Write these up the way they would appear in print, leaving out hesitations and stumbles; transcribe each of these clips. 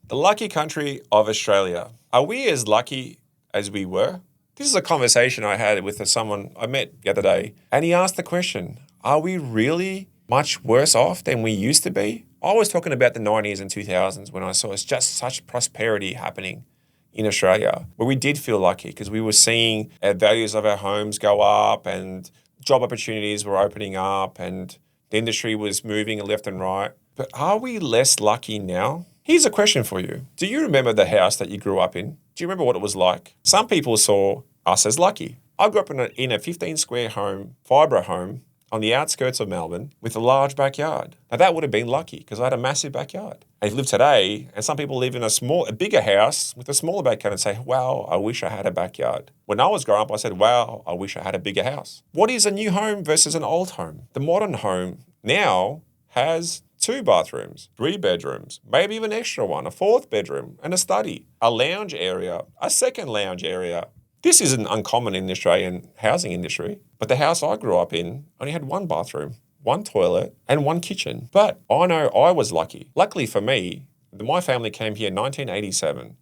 The lucky country of Australia. Are we as lucky as we were? This is a conversation I had with someone I met the other day, and he asked the question, are we really much worse off than we used to be? I was talking about the 90s and 2000s when I saw just such prosperity happening in Australia, where we did feel lucky because we were seeing our values of our homes go up and job opportunities were opening up and the industry was moving left and right. But are we less lucky now? Here's a question for you. Do you remember the house that you grew up in? Do you remember what it was like? Some people saw us as lucky. I grew up in a 15 square home, fibre home, on the outskirts of Melbourne with a large backyard. Now that would have been lucky because I had a massive backyard. And if you live today, and some people live in a bigger house with a smaller backyard and say, wow, I wish I had a backyard. When I was growing up, I said, wow, I wish I had a bigger house. What is a new home versus an old home? The modern home now has 2 bathrooms, 3 bedrooms, maybe even an extra one, a 4th bedroom and a study, a lounge area, a second lounge area. This isn't uncommon in the Australian housing industry, but the house I grew up in only had 1 bathroom, 1 toilet and 1 kitchen. But I know I was lucky. Luckily for me, my family came here in 1987.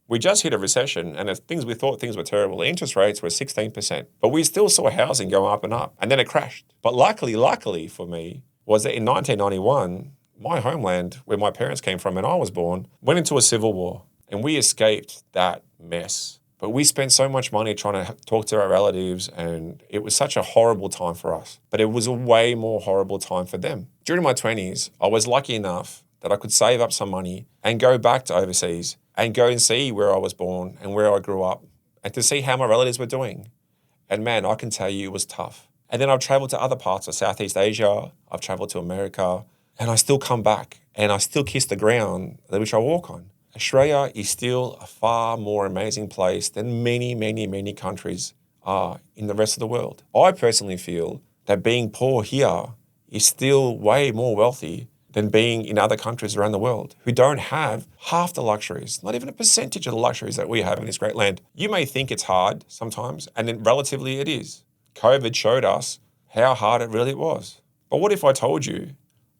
We just hit a recession and we thought things were terrible. The interest rates were 16%, but we still saw housing go up and then it crashed. But luckily for me, was that in 1991, my homeland, where my parents came from and I was born, went into a civil war and we escaped that mess. But we spent so much money trying to talk to our relatives and it was such a horrible time for us. But it was a way more horrible time for them. During my 20s, I was lucky enough that I could save up some money and go back to overseas and go and see where I was born and where I grew up and to see how my relatives were doing. And man, I can tell you it was tough. And then I've traveled to other parts of Southeast Asia, I've traveled to America, and I still come back and I still kiss the ground which I walk on. Australia is still a far more amazing place than many countries are in the rest of the world. I personally feel that being poor here is still way more wealthy than being in other countries around the world who don't have half the luxuries, not even a percentage of the luxuries that we have in this great land. You may think it's hard sometimes, and then relatively it is. COVID showed us how hard it really was. But what if I told you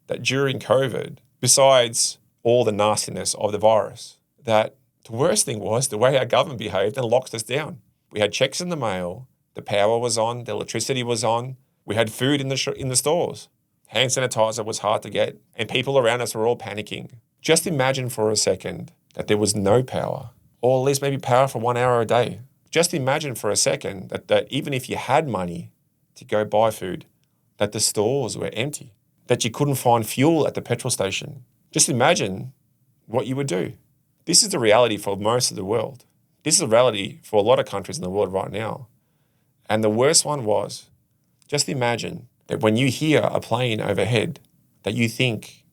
that during COVID, besides all the nastiness of the virus, that the worst thing was the way our government behaved and locked us down. We had checks in the mail, the power was on, the electricity was on, we had food in the stores. Hand sanitizer was hard to get, and people around us were all panicking. Just imagine for a second that there was no power, or at least maybe power for 1 hour a day. Just imagine for a second that even if you had money to go buy food, that the stores were empty, that you couldn't find fuel at the petrol station. Just imagine what you would do. This is the reality for most of the world. This is the reality for a lot of countries in the world right now. And the worst one was, just imagine that when you hear a plane overhead, that you think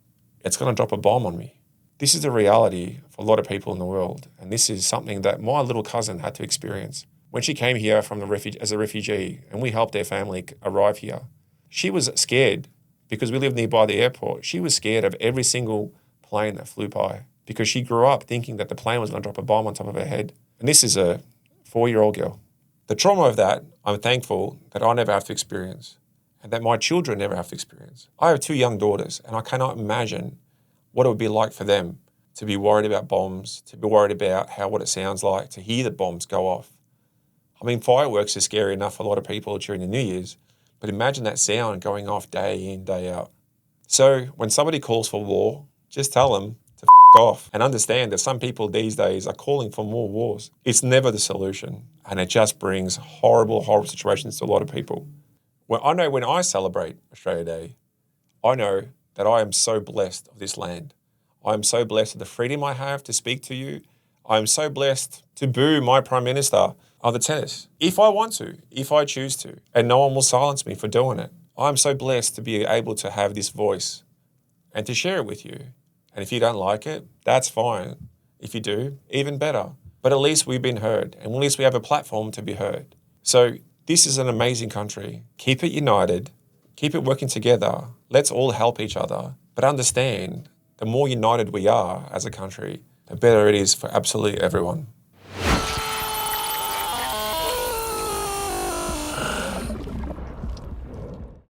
it's going to drop a bomb on me. This is the reality for a lot of people in the world. And this is something that my little cousin had to experience. When she came here as a refugee and we helped their family arrive here, she was scared because we lived nearby the airport. She was scared of every single plane that flew by because she grew up thinking that the plane was going to drop a bomb on top of her head. And this is a 4-year-old girl. The trauma of that, I'm thankful that I never have to experience and that my children never have to experience. I have 2 young daughters and I cannot imagine what it would be like for them to be worried about bombs, to be worried about what it sounds like, to hear the bombs go off. I mean, fireworks is scary enough for a lot of people during the New Year's, but imagine that sound going off day in, day out. So when somebody calls for war, just tell them to off and understand that some people these days are calling for more wars. It's never the solution, and it just brings horrible situations to a lot of people. I know when I celebrate Australia Day, I know that I am so blessed of this land. I am so blessed of the freedom I have to speak to you. I am so blessed to boo my Prime Minister of the tennis, if I want to, if I choose to, and no one will silence me for doing it. I'm so blessed to be able to have this voice and to share it with you. And if you don't like it, that's fine. If you do, even better. But at least we've been heard, and at least we have a platform to be heard. So this is an amazing country. Keep it united. Keep it working together. Let's all help each other. But understand, the more united we are as a country, the better it is for absolutely everyone.